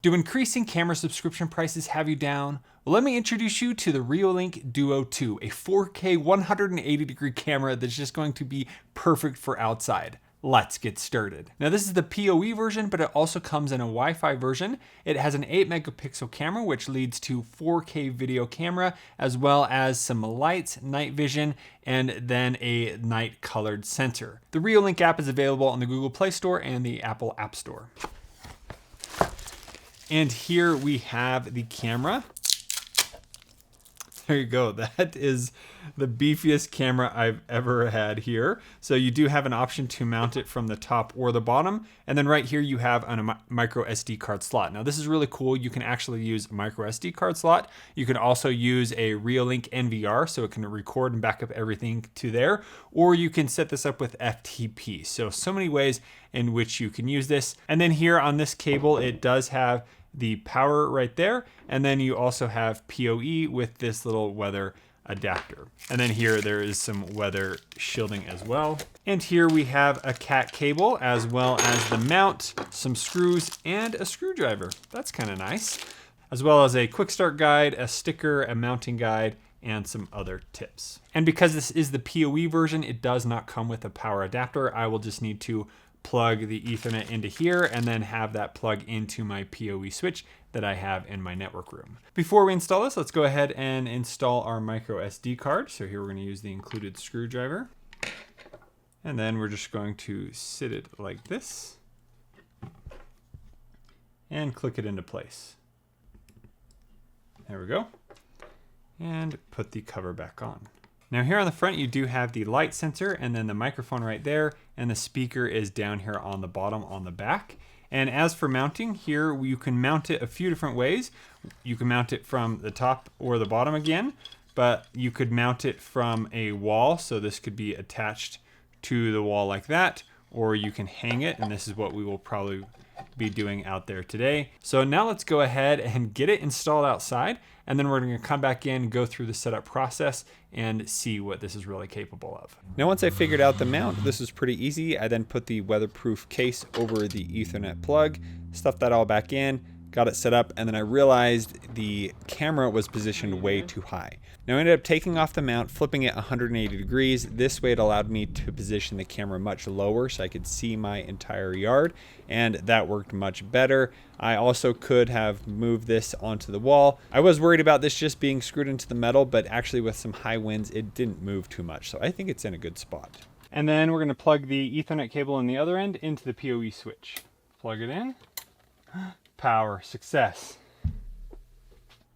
Do increasing camera subscription prices have you down? Well, let me introduce you to the Reolink Duo 2, a 4K 180-degree camera that's just going to be perfect for outside. Let's get started. Now this is the PoE version, but it also comes in a Wi-Fi version. It has an 8 megapixel camera, which leads to 4K video camera, as well as some lights, night vision, and then a night colored sensor. The Reolink app is available on the Google Play Store and the Apple App Store. And here we have the camera. There you go. That is the beefiest camera I've ever had here. So you do have an option to mount it from the top or the bottom. And then right here you have a micro SD card slot. Now this is really cool. You can actually use a micro SD card slot. You can also use a Reolink NVR, so it can record and back up everything to there. Or you can set this up with FTP. So many ways in which you can use this. And then here on this cable, it does have the power right there, and then you also have PoE with this little weather adapter. And then here there is some weather shielding as well. And here we have a cat cable, as well as the mount, some screws, and a screwdriver. That's kind of nice. As well as a quick start guide, a sticker, a mounting guide, and some other tips. And because this is the PoE version, it does not come with a power adapter. I will just need to plug the Ethernet into here and then have that plug into my PoE switch that I have in my network room. Before we install this, let's go ahead and install our micro SD card. So here we're going to use the included screwdriver. And then we're just going to sit it like this and click it into place. There we go. And put the cover back on. Now here on the front, you do have the light sensor and then the microphone right there, and the speaker is down here on the bottom on the back. And as for mounting, here you can mount it a few different ways. You can mount it from the top or the bottom again, but you could mount it from a wall. So this could be attached to the wall like that, or you can hang it, and this is what we will probably be doing out there today. So now let's go ahead and get it installed outside, and then we're going to come back in, go through the setup process, and see what this is really capable of. Now once I figured out the mount, this was pretty easy. I then put the weatherproof case over the Ethernet plug, stuffed that all back in, got it set up, and then I realized the camera was positioned way too high. Now I ended up taking off the mount, flipping it 180 degrees. This way it allowed me to position the camera much lower so I could see my entire yard, and that worked much better. I also could have moved this onto the wall. I was worried about this just being screwed into the metal, but actually with some high winds, it didn't move too much. So I think it's in a good spot. And then we're gonna plug the Ethernet cable on the other end into the PoE switch. Plug it in. Power, success.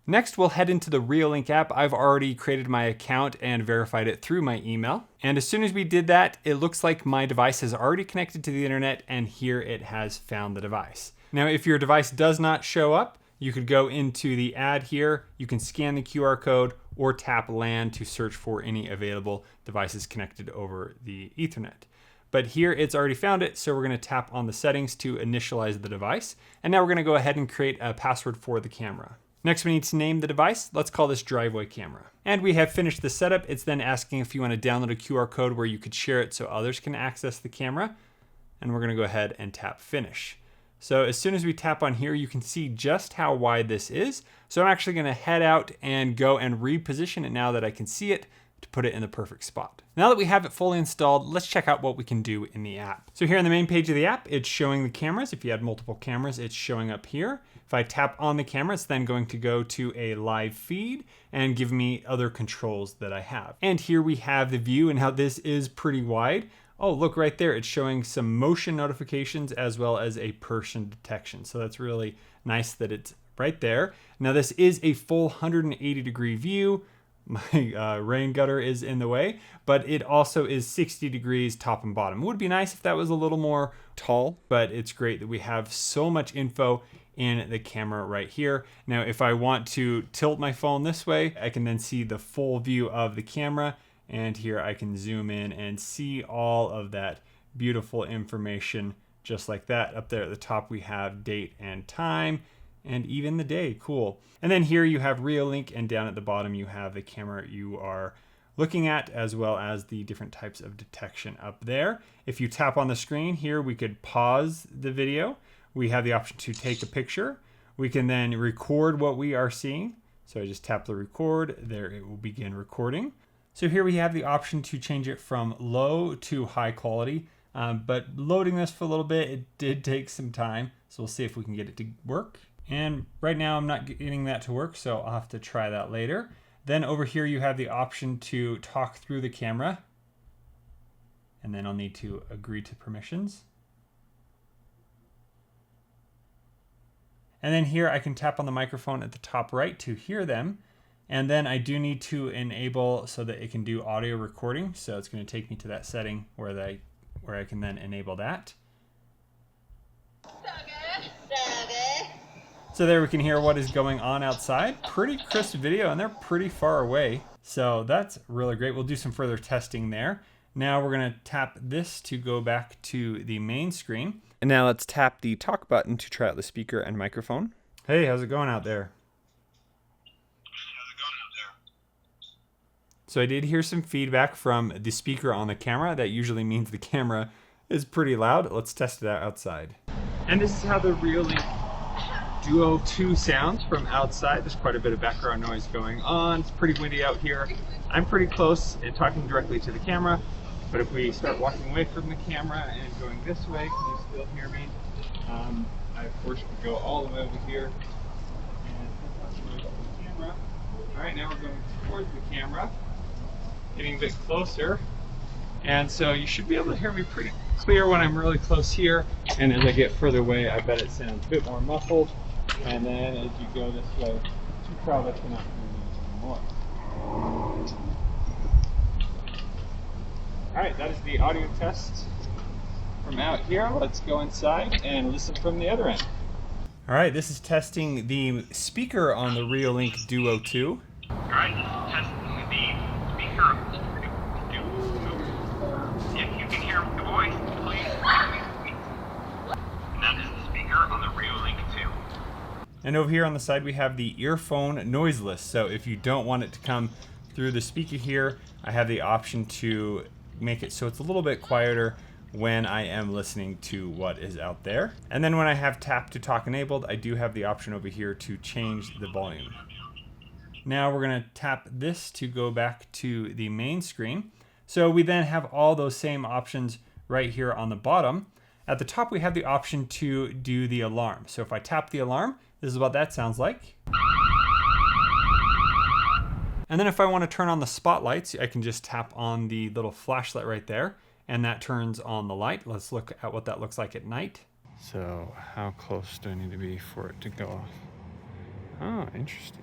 Next, we'll head into the Reolink app. I've already created my account and verified it through my email. And as soon as we did that, it looks like my device has already connected to the internet, and here it has found the device. Now, if your device does not show up, you could go into the ad here. You can scan the QR code or tap LAN to search for any available devices connected over the Ethernet. But here it's already found it, so we're gonna tap on the settings to initialize the device. And now we're gonna go ahead and create a password for the camera. Next, we need to name the device. Let's call this driveway camera. And we have finished the setup. It's then asking if you wanna download a QR code where you could share it so others can access the camera. And we're gonna go ahead and tap finish. So as soon as we tap on here, you can see just how wide this is. So I'm actually gonna head out and go and reposition it now that I can see it, to put it in the perfect spot. Now that we have it fully installed, let's check out what we can do in the app. So here on the main page of the app, it's showing the cameras. If you had multiple cameras, it's showing up here. If I tap on the camera, it's then going to go to a live feed and give me other controls that I have. And here we have the view and how this is pretty wide. Oh, look right there. It's showing some motion notifications as well as a person detection. So that's really nice that it's right there. Now this is a full 180-degree view. My rain gutter is in the way, but it also is 60 degrees top and bottom. It would be nice if that was a little more tall, but it's great that we have so much info in the camera right here. Now, if I want to tilt my phone this way, I can then see the full view of the camera, and here I can zoom in and see all of that beautiful information just like that. Up there at the top, we have date and time, and even the day. Cool. And then here you have Reolink, and down at the bottom you have the camera you are looking at, as well as the different types of detection up there. If you tap on the screen here, we could pause the video. We have the option to take a picture. We can then record what we are seeing. So I just tap the record, there it will begin recording. So here we have the option to change it from low to high quality, but loading this for a little bit, it did take some time. So we'll see if we can get it to work. And right now I'm not getting that to work, so I'll have to try that later. Then over here you have the option to talk through the camera. And then I'll need to agree to permissions. And then here I can tap on the microphone at the top right to hear them. And then I do need to enable so that it can do audio recording. So it's going to take me to that setting where I can then enable that. So there we can hear what is going on outside. Pretty crisp video, and they're pretty far away. So that's really great. We'll do some further testing there. Now we're going to tap this to go back to the main screen. And now let's tap the talk button to try out the speaker and microphone. Hey, how's it going out there? So I did hear some feedback from the speaker on the camera. That usually means the camera is pretty loud. Let's test it out outside. And this is how the Reolink Duo 2 sounds from outside. There's quite a bit of background noise going on. It's pretty windy out here. I'm pretty close and talking directly to the camera. But if we start walking away from the camera and going this way, can you still hear me? I of course could go all the way over here and talk away from the camera. All right, now we're going towards the camera, getting a bit closer. And so you should be able to hear me pretty clear when I'm really close here. And as I get further away, I bet it sounds a bit more muffled. And then as you go this way, you probably cannot hear me anymore. All right, that is the audio test from out here. Let's go inside and listen from the other end. All right, this is testing the speaker on the Reolink Duo 2. All right, this is testing the speaker of the Duo 2. If you can hear the voice, please speak. And that is the speaker on the Reolink 2. And over here on the side, we have the earphone noiseless. So if you don't want it to come through the speaker here, I have the option to make it so it's a little bit quieter when I am listening to what is out there. And then when I have tap to talk enabled, I do have the option over here to change the volume. Now we're going to tap this to go back to the main screen. So we then have all those same options right here on the bottom. At the top, we have the option to do the alarm. So if I tap the alarm, this is what that sounds like. And then if I want to turn on the spotlights, I can just tap on the little flashlight right there, and that turns on the light. Let's look at what that looks like at night. So how close do I need to be for it to go off? Oh, interesting.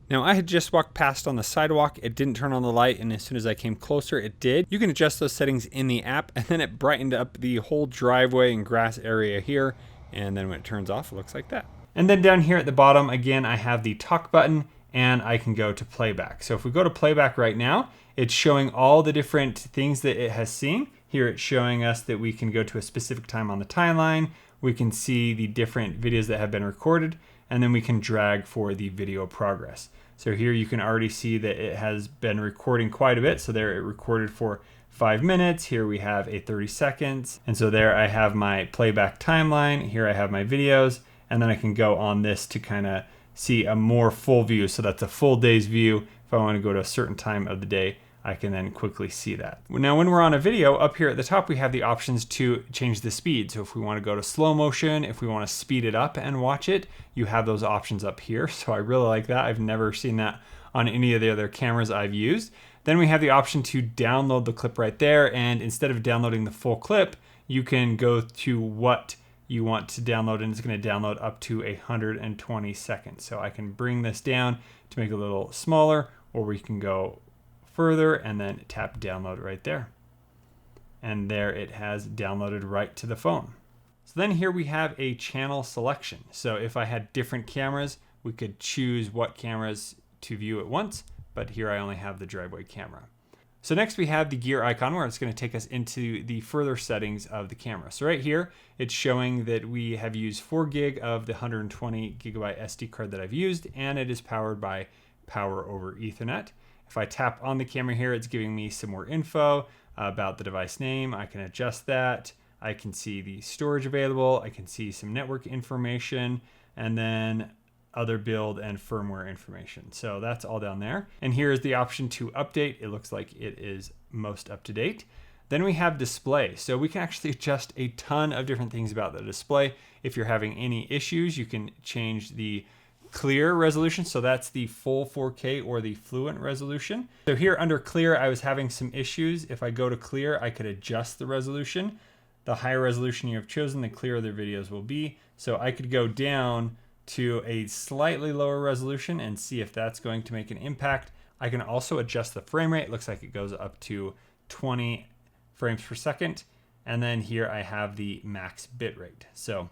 Now I had just walked past on the sidewalk. It didn't turn on the light, and as soon as I came closer, it did. You can adjust those settings in the app, and then it brightened up the whole driveway and grass area here. And then when it turns off, it looks like that. And then down here at the bottom, again, I have the talk button, and I can go to playback. So if we go to playback right now, it's showing all the different things that it has seen. Here it's showing us that we can go to a specific time on the timeline. We can see the different videos that have been recorded, and then we can drag for the video progress. So here you can already see that it has been recording quite a bit. So there it recorded for 5 minutes. Here we have a 30 seconds. And so there I have my playback timeline. Here I have my videos, and then I can go on this to kind of see a more full view. So that's a full day's view. If I want to go to a certain time of the day, I can then quickly see that. Now, when we're on a video, up here at the top, we have the options to change the speed. So if we want to go to slow motion, if we want to speed it up and watch it, you have those options up here. So I really like that. I've never seen that on any of the other cameras I've used. Then we have the option to download the clip right there. And instead of downloading the full clip, you can go to what you want to download, and it's going to download up to 120 seconds. So I can bring this down to make it a little smaller, or we can go further and then tap download right there. And there it has downloaded right to the phone. So then here we have a channel selection. So if I had different cameras, we could choose what cameras to view at once, but here I only have the driveway camera. So next we have the gear icon, where it's going to take us into the further settings of the camera. So right here, it's showing that we have used 4 gig of the 120 gigabyte SD card that I've used, and it is powered by Power over Ethernet. If I tap on the camera here, it's giving me some more info about the device name. I can adjust that. I can see the storage available. I can see some network information. and then other build and firmware information. So that's all down there. And here is the option to update. It looks like it is most up to date. Then we have display. So we can actually adjust a ton of different things about the display. If you're having any issues, you can change the clear resolution. So that's the full 4K or the fluent resolution. So here under clear, I was having some issues. If I go to clear, I could adjust the resolution. The higher resolution you have chosen, the clearer the videos will be. So I could go down to a slightly lower resolution and see if that's going to make an impact. I can also adjust the frame rate. It looks like it goes up to 20 frames per second. And then here I have the max bit rate. So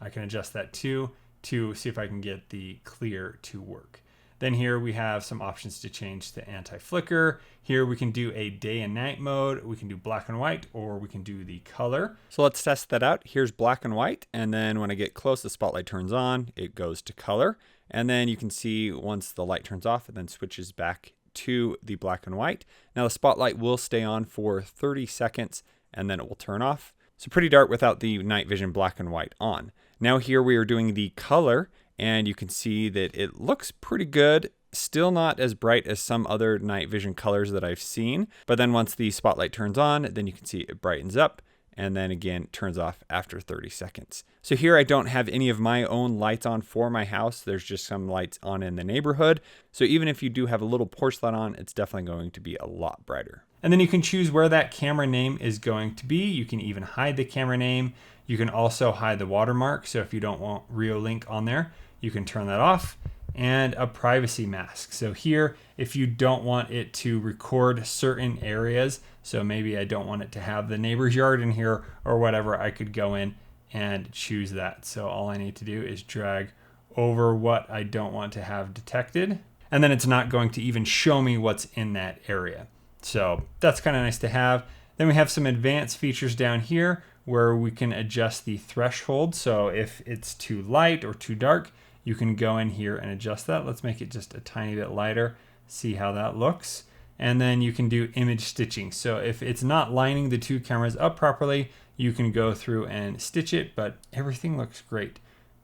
I can adjust that too to see if I can get the clear to work. Then here we have some options to change the anti-flicker. Here we can do a day and night mode. We can do black and white, or we can do the color. So let's test that out. Here's black and white. And then when I get close, the spotlight turns on, it goes to color. And then you can see once the light turns off, it then switches back to the black and white. Now the spotlight will stay on for 30 seconds and then it will turn off. So pretty dark without the night vision black and white on. Now here we are doing the color, and you can see that it looks pretty good. Still not as bright as some other night vision colors that I've seen. But then once the spotlight turns on, then you can see it brightens up and then again turns off after 30 seconds. So here I don't have any of my own lights on for my house. There's just some lights on in the neighborhood. So even if you do have a little porch light on, it's definitely going to be a lot brighter. And then you can choose where that camera name is going to be. You can even hide the camera name. You can also hide the watermark. So if you don't want Reolink on there, you can turn that off. And a privacy mask. So here, if you don't want it to record certain areas, so maybe I don't want it to have the neighbor's yard in here or whatever, I could go in and choose that. So all I need to do is drag over what I don't want to have detected. And then it's not going to even show me what's in that area. So that's kind of nice to have. Then we have some advanced features down here where we can adjust the threshold. So if it's too light or too dark, you can go in here and adjust that. Let's make it just a tiny bit lighter, see how that looks. And then you can do image stitching. So if it's not lining the two cameras up properly, you can go through and stitch it, but everything looks great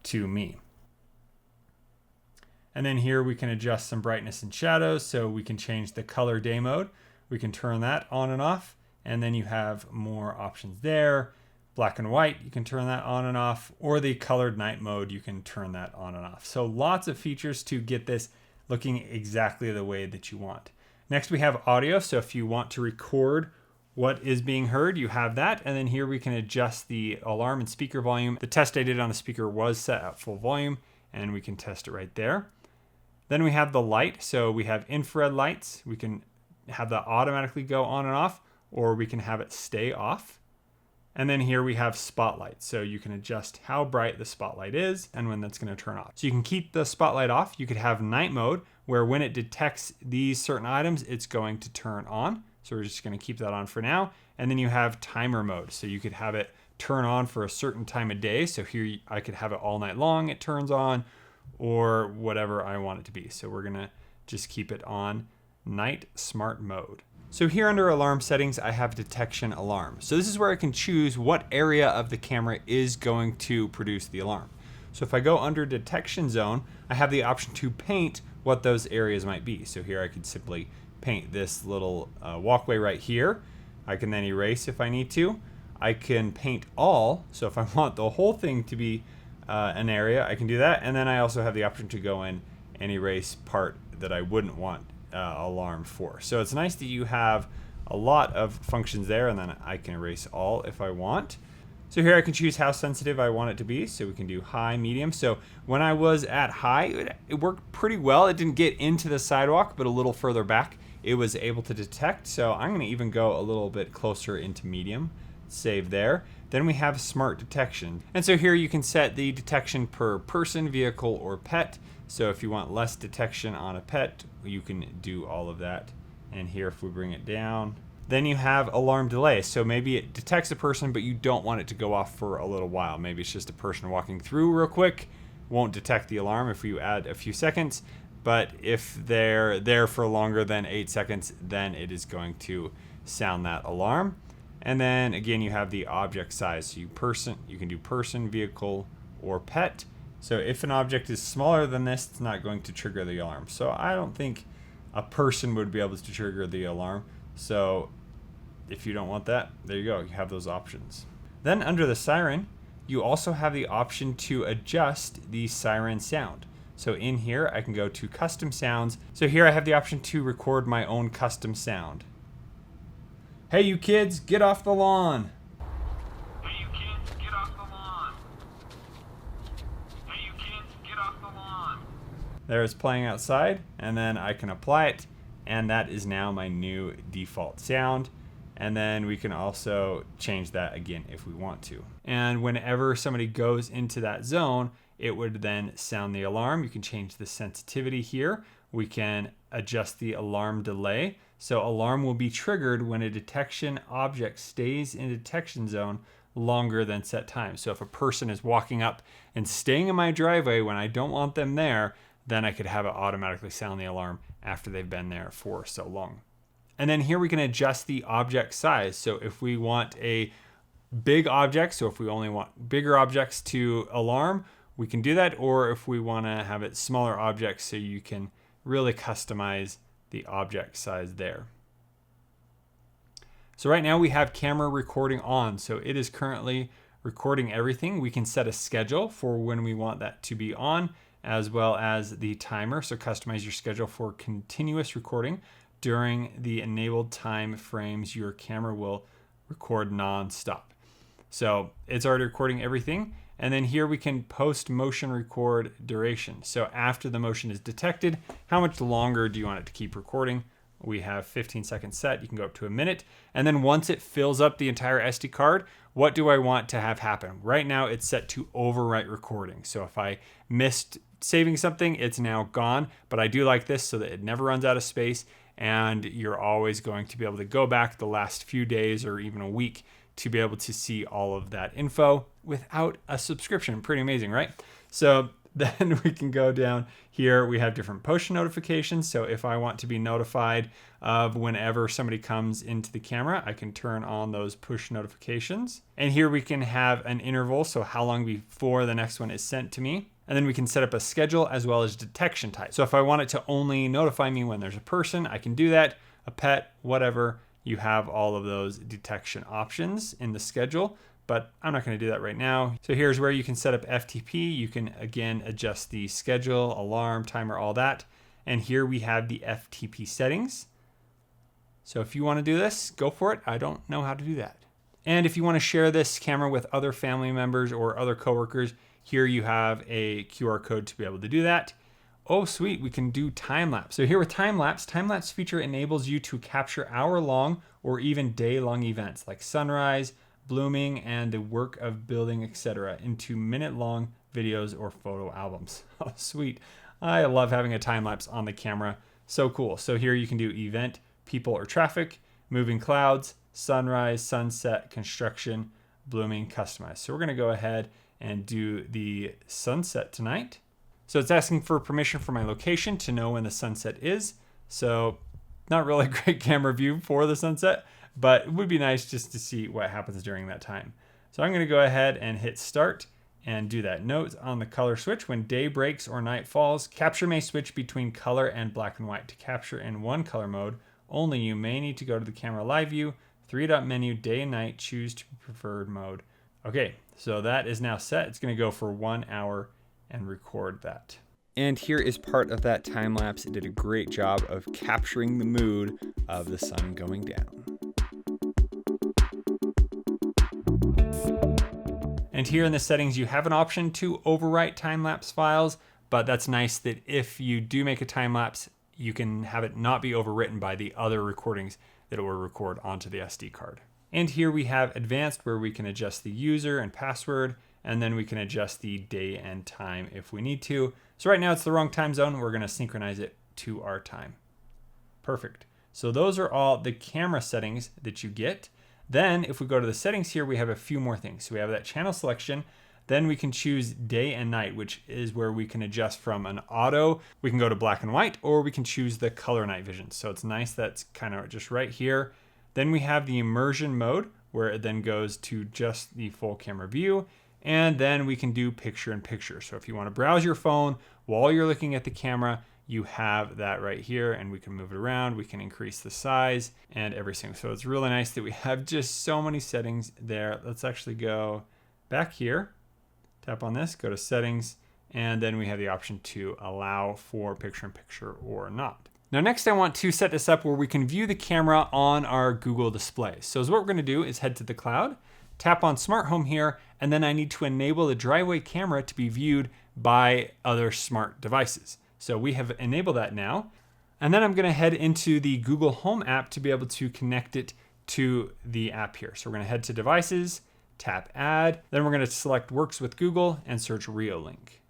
to me. And then here we can adjust some brightness and shadows. So we can change the color day mode. We can turn that on and off. And then you have more options there. Black and white, you can turn that on and off, or the colored night mode, you can turn that on and off. So lots of features to get this looking exactly the way that you want. Next we have audio. So if you want to record what is being heard, you have that. And then here we can adjust the alarm and speaker volume. The test I did on the speaker was set at full volume, and we can test it right there. Then we have the light. So we have infrared lights. We can have that automatically go on and off, or we can have it stay off. And then here we have spotlight. So you can adjust how bright the spotlight is and when that's going to turn off. So you can keep the spotlight off. You could have night mode where when it detects these certain items, it's going to turn on. So we're just going to keep that on for now. And then you have timer mode. So you could have it turn on for a certain time of day. So here I could have it all night long. It turns on, or whatever I want it to be. So we're going to just keep it on night smart mode. So here under alarm settings, I have detection alarm. So this is where I can choose what area of the camera is going to produce the alarm. So if I go under detection zone, I have the option to paint what those areas might be. So here I could simply paint this little walkway right here. I can then erase if I need to. I can paint all. So if I want the whole thing to be an area, I can do that. And then I also have the option to go in and erase part that I wouldn't want alarm for. So it's nice that you have a lot of functions there, and then I can erase all if I want. So here I can choose how sensitive I want it to be. So we can do high, medium. So when I was at high, it worked pretty well. It didn't get into the sidewalk, but a little further back, it was able to detect. So I'm going to even go a little bit closer into medium. Save there. Then we have smart detection. And so here you can set the detection per person, vehicle, or pet. So if you want less detection on a pet, you can do all of that. And here, if we bring it down, then you have alarm delay. So maybe it detects a person, but you don't want it to go off for a little while. Maybe it's just a person walking through real quick, won't detect the alarm if you add a few seconds. But if they're there for longer than 8 seconds, then it is going to sound that alarm. And then again, you have the object size. So you can do person, vehicle, or pet. So if an object is smaller than this, it's not going to trigger the alarm. So I don't think a person would be able to trigger the alarm. So if you don't want that, there you go. You have those options. Then under the siren, you also have the option to adjust the siren sound. So in here, I can go to custom sounds. So here I have the option to record my own custom sound. Hey, you kids, get off the lawn. Hey, you kids, get off the lawn. Hey, you kids, get off the lawn. There it's playing outside, and then I can apply it, and that is now my new default sound. And then we can also change that again if we want to. And whenever somebody goes into that zone, it would then sound the alarm. You can change the sensitivity here. We can adjust the alarm delay. So alarm will be triggered when a detection object stays in detection zone longer than set time. So if a person is walking up and staying in my driveway when I don't want them there, then I could have it automatically sound the alarm after they've been there for so long. And then here we can adjust the object size. So if we want a big object, so if we only want bigger objects to alarm, we can do that. Or if we want to have it smaller objects, so you can really customize the object size there. So right now we have camera recording on. So it is currently recording everything. We can set a schedule for when we want that to be on, as well as the timer. So customize your schedule for continuous recording. During the enabled time frames, your camera will record non-stop. So it's already recording everything. And then here we can post motion record duration. So after the motion is detected, how much longer do you want it to keep recording? We have 15 seconds set. You can go up to a minute. And then once it fills up the entire SD card, what do I want to have happen? Right now it's set to overwrite recording. So if I missed saving something, it's now gone. But I do like this so that it never runs out of space, and you're always going to be able to go back the last few days or even a week to be able to see all of that info without a subscription. Pretty amazing, right? So then we can go down here. We have different push notifications. So if I want to be notified of whenever somebody comes into the camera, I can turn on those push notifications. And here we can have an interval. So how long before the next one is sent to me. And then we can set up a schedule as well as detection type. So if I want it to only notify me when there's a person, I can do that. A pet, whatever. You have all of those detection options in the schedule, but I'm not going to do that right now. So here's where you can set up FTP. You can again adjust the schedule, alarm, timer, all that. And here we have the FTP settings. So if you want to do this, go for it. I don't know how to do that. And if you want to share this camera with other family members or other coworkers, here you have a QR code to be able to do that. Oh, sweet, we can do time-lapse. So here with time-lapse feature enables you to capture hour-long or even day-long events like sunrise, blooming, and the work of building, etc. into minute-long videos or photo albums. Oh, sweet. I love having a time-lapse on the camera. So cool. So here you can do event, people or traffic, moving clouds, sunrise, sunset, construction, blooming, customized. So we're going to go ahead and do the sunset tonight. So it's asking for permission for my location to know when the sunset is. So not really a great camera view for the sunset, but it would be nice just to see what happens during that time. So I'm going to go ahead and hit start and do that. Note on the color switch, when day breaks or night falls, capture may switch between color and black and white. To capture in one color mode only, you may need to go to the camera live view, 3-dot menu, day and night, choose to preferred mode. Okay, so that is now set. It's going to go for 1 hour and record that. And here is part of that time lapse. It did a great job of capturing the mood of the sun going down. And here in the settings, you have an option to overwrite time lapse files, but that's nice that if you do make a time lapse, you can have it not be overwritten by the other recordings that it will record onto the SD card. And here we have advanced, where we can adjust the user and password, and then we can adjust the day and time if we need to. So right now it's the wrong time zone. We're going to synchronize it to our time. Perfect. So those are all the camera settings that you get. Then if we go to the settings here, we have a few more things. So we have that channel selection. Then we can choose day and night, which is where we can adjust from an auto. We can go to black and white, or we can choose the color night vision. So it's nice. That's kind of just right here. Then we have the immersion mode, where it then goes to just the full camera view. And then we can do picture in picture. So if you want to browse your phone while you're looking at the camera, you have that right here, and we can move it around. We can increase the size and everything. So it's really nice that we have just so many settings there. Let's actually go back here, tap on this, go to settings, and then we have the option to allow for picture in picture or not. Now next I want to set this up where we can view the camera on our Google display. So what we're gonna do is head to the cloud, tap on smart home here, and then I need to enable the driveway camera to be viewed by other smart devices. So we have enabled that now. And then I'm gonna head into the Google Home app to be able to connect it to the app here. So we're gonna head to devices, tap add, then we're gonna select works with Google and search Reolink.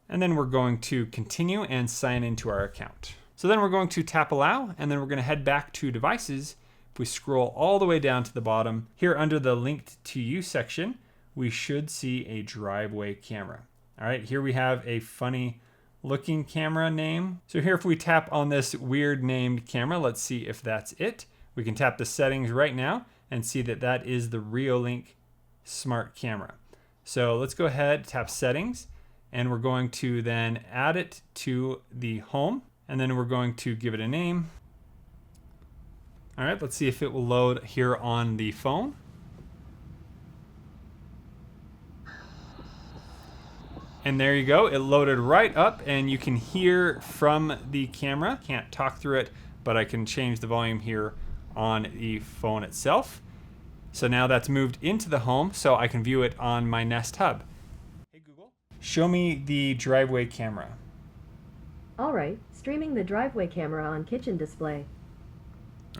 And then we're going to continue and sign into our account. So then we're going to tap allow, and then we're gonna head back to devices. If we scroll all the way down to the bottom, here under the linked to you section, we should see a driveway camera. All right, here we have a funny looking camera name. So here, if we tap on this weird named camera, let's see if that's it. We can tap the settings right now and see that that is the Reolink smart camera. So let's go ahead, tap settings, and we're going to then add it to the home, and then we're going to give it a name. All right, let's see if it will load here on the phone. And there you go, it loaded right up, and you can hear from the camera. Can't talk through it, but I can change the volume here on the phone itself. So now that's moved into the home, so I can view it on my Nest Hub. Hey Google, show me the driveway camera. All right, streaming the driveway camera on kitchen display.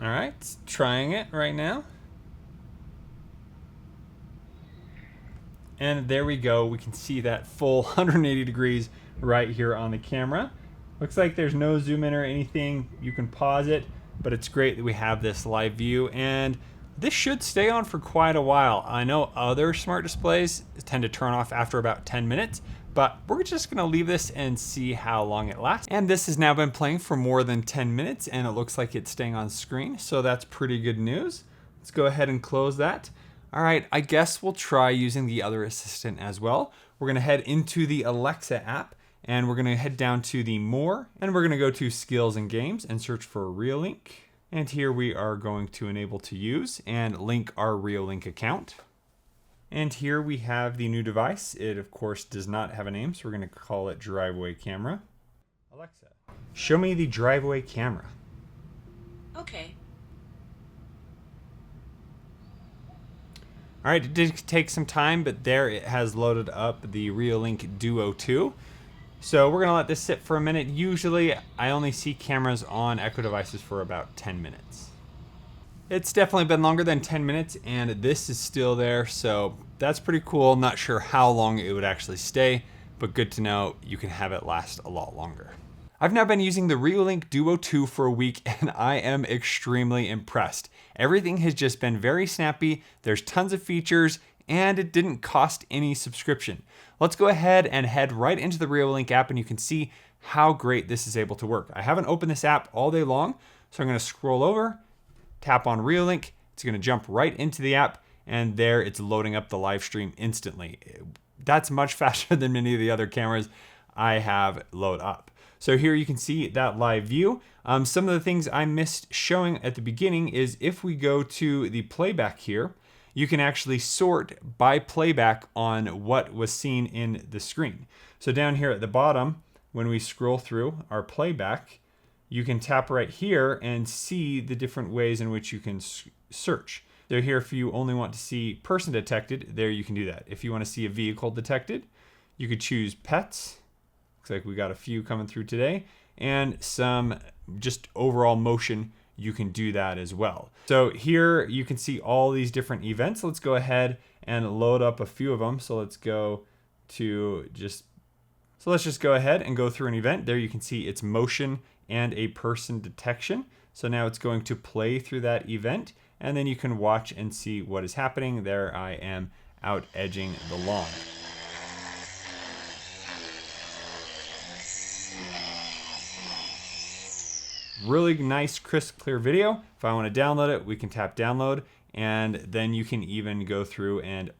All right, it's trying it right now. And there we go. We can see that full 180 degrees right here on the camera. Looks like there's no zoom in or anything. You can pause it, but it's great that we have this live view, and this should stay on for quite a while. I know other smart displays tend to turn off after about 10 minutes, but we're just gonna leave this and see how long it lasts. And this has now been playing for more than 10 minutes, and it looks like it's staying on screen, so that's pretty good news. Let's go ahead and close that. All right, I guess we'll try using the other assistant as well. We're gonna head into the Alexa app, and we're gonna head down to the more, and we're gonna go to skills and games and search for Reolink. And here we are going to enable to use and link our Reolink account. And here we have the new device. It of course does not have a name, so we're gonna call it driveway camera. Alexa, show me the driveway camera. Okay. All right, it did take some time, but there it has loaded up the Reolink Duo 2. So we're gonna let this sit for a minute. Usually I only see cameras on Echo devices for about 10 minutes. It's definitely been longer than 10 minutes, and this is still there, so that's pretty cool. Not sure how long it would actually stay, but good to know you can have it last a lot longer. I've now been using the Reolink Duo 2 for a week, and I am extremely impressed. Everything has just been very snappy, there's tons of features, and it didn't cost any subscription. Let's go ahead and head right into the Reolink app, and you can see how great this is able to work. I haven't opened this app all day long, so I'm gonna scroll over, tap on Reolink, it's gonna jump right into the app, and there it's loading up the live stream instantly. That's much faster than many of the other cameras I have load up. So here you can see that live view. Some of the things I missed showing at the beginning is if we go to the playback here, you can actually sort by playback on what was seen in the screen. So down here at the bottom, when we scroll through our playback, you can tap right here and see the different ways in which you can search. So here, if you only want to see person detected, there you can do that. If you want to see a vehicle detected, you could choose pets. Looks like we got a few coming through today, and some just overall motion, you can do that as well. So here you can see all these different events. Let's go ahead and load up a few of them. So let's go to let's just go ahead and go through an event. There you can see it's motion and a person detection. So now it's going to play through that event, and then you can watch and see what is happening. There I am out edging the lawn. Really nice, crisp, clear video. If I want to download it, we can tap download, and then you can even go through and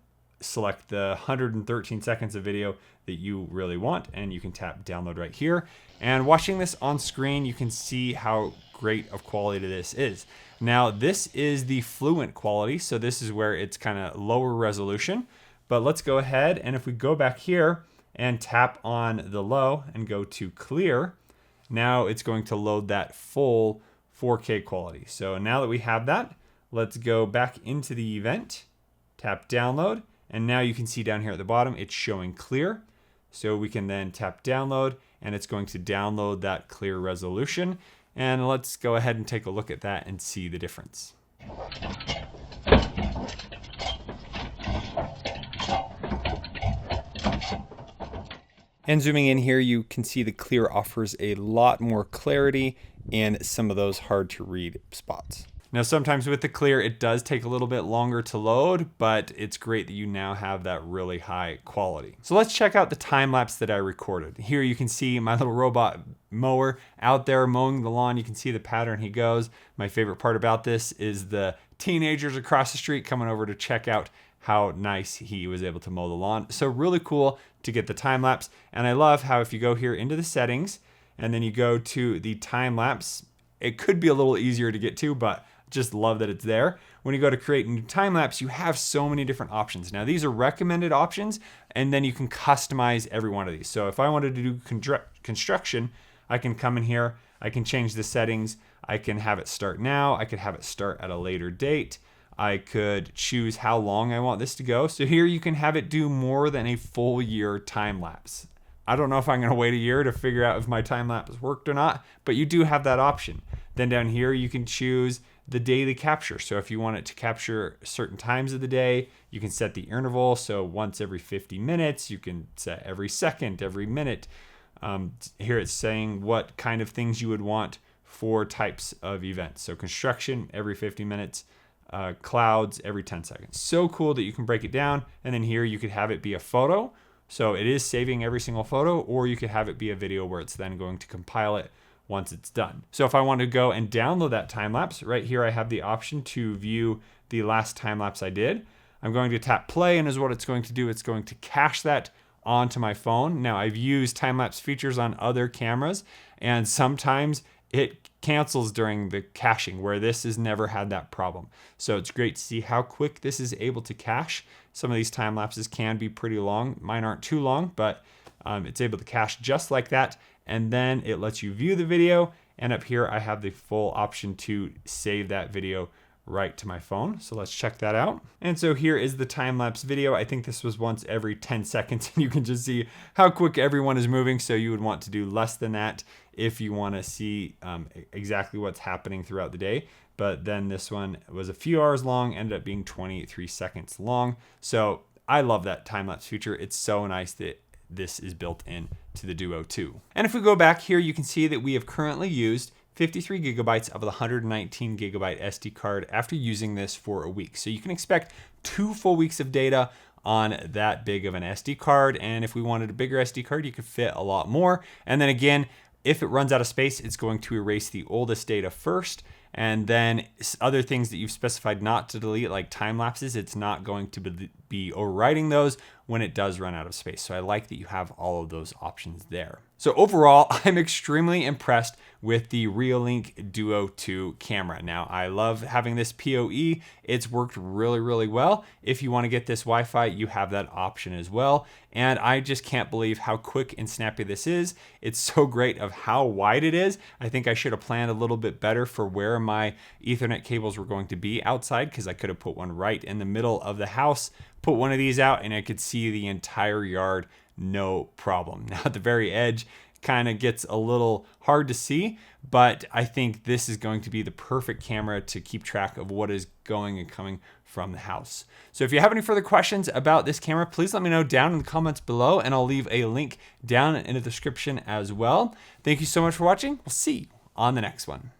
select the 113 seconds of video that you really want, and you can tap download right here. And watching this on screen, you can see how great of quality this is. Now, this is the fluent quality, so this is where it's kind of lower resolution. But let's go ahead, and if we go back here and tap on the low and go to clear, now it's going to load that full 4K quality. So now that we have that, let's go back into the event, tap download, and now you can see down here at the bottom, it's showing clear. So we can then tap download, and it's going to download that clear resolution. And let's go ahead and take a look at that and see the difference. And zooming in here, you can see the clear offers a lot more clarity in some of those hard to read spots. Now, sometimes with the clear, it does take a little bit longer to load, but it's great that you now have that really high quality. So let's check out the time lapse that I recorded. Here you can see my little robot mower out there mowing the lawn. You can see the pattern he goes. My favorite part about this is the teenagers across the street coming over to check out how nice he was able to mow the lawn. So really cool to get the time lapse. And I love how if you go here into the settings and then you go to the time lapse, it could be a little easier to get to, but just love that it's there. When you go to create a new time lapse, you have so many different options. Now these are recommended options, and then you can customize every one of these. So if I wanted to do construction, I can come in here, I can change the settings, I can have it start now, I could have it start at a later date. I could choose how long I want this to go. So here you can have it do more than a full year time lapse. I don't know if I'm gonna wait a year to figure out if my time lapse worked or not, but you do have that option. Then down here, you can choose the daily capture. So if you want it to capture certain times of the day, you can set the interval. So once every 50 minutes, you can set every second, every minute. Here it's saying what kind of things you would want for types of events. So construction every 50 minutes, clouds every 10 seconds. So cool that you can break it down. And then here you could have it be a photo. So it is saving every single photo, or you could have it be a video where it's then going to compile it once it's done. So if I want to go and download that time lapse, right here I have the option to view the last time lapse I did. I'm going to tap play, and is what it's going to do. It's going to cache that onto my phone. Now I've used time lapse features on other cameras, and sometimes it cancels during the caching, where this has never had that problem. So it's great to see how quick this is able to cache. Some of these time lapses can be pretty long. Mine aren't too long, but it's able to cache just like that. And then it lets you view the video. And up here, I have the full option to save that video right to my phone. So let's check that out. And so here is the time-lapse video. I think this was once every 10 seconds, and you can just see how quick everyone is moving. So you would want to do less than that if you want to see exactly what's happening throughout the day. But then this one was a few hours long, ended up being 23 seconds long. So I love that time-lapse feature. It's so nice that this is built in to the Duo 2. And if we go back here, you can see that we have currently used 53 gigabytes of the 119 gigabyte SD card after using this for a week. So you can expect 2 full weeks of data on that big of an SD card. And if we wanted a bigger SD card, you could fit a lot more. And then again, if it runs out of space, it's going to erase the oldest data first. And then other things that you've specified not to delete, like time lapses, it's not going to be overwriting those when it does run out of space. So I like that you have all of those options there. So overall, I'm extremely impressed with the Reolink Duo 2 camera. Now, I love having this PoE. It's worked really, really well. If you want to get this Wi-Fi, you have that option as well. And I just can't believe how quick and snappy this is. It's so great of how wide it is. I think I should have planned a little bit better for where my Ethernet cables were going to be outside, because I could have put one right in the middle of the house, put one of these out, and I could see the entire yard, no problem. Now at the very edge, kind of gets a little hard to see, but I think this is going to be the perfect camera to keep track of what is going and coming from the house. So if you have any further questions about this camera, please let me know down in the comments below, and I'll leave a link down in the description as well. Thank you so much for watching. We'll see you on the next one.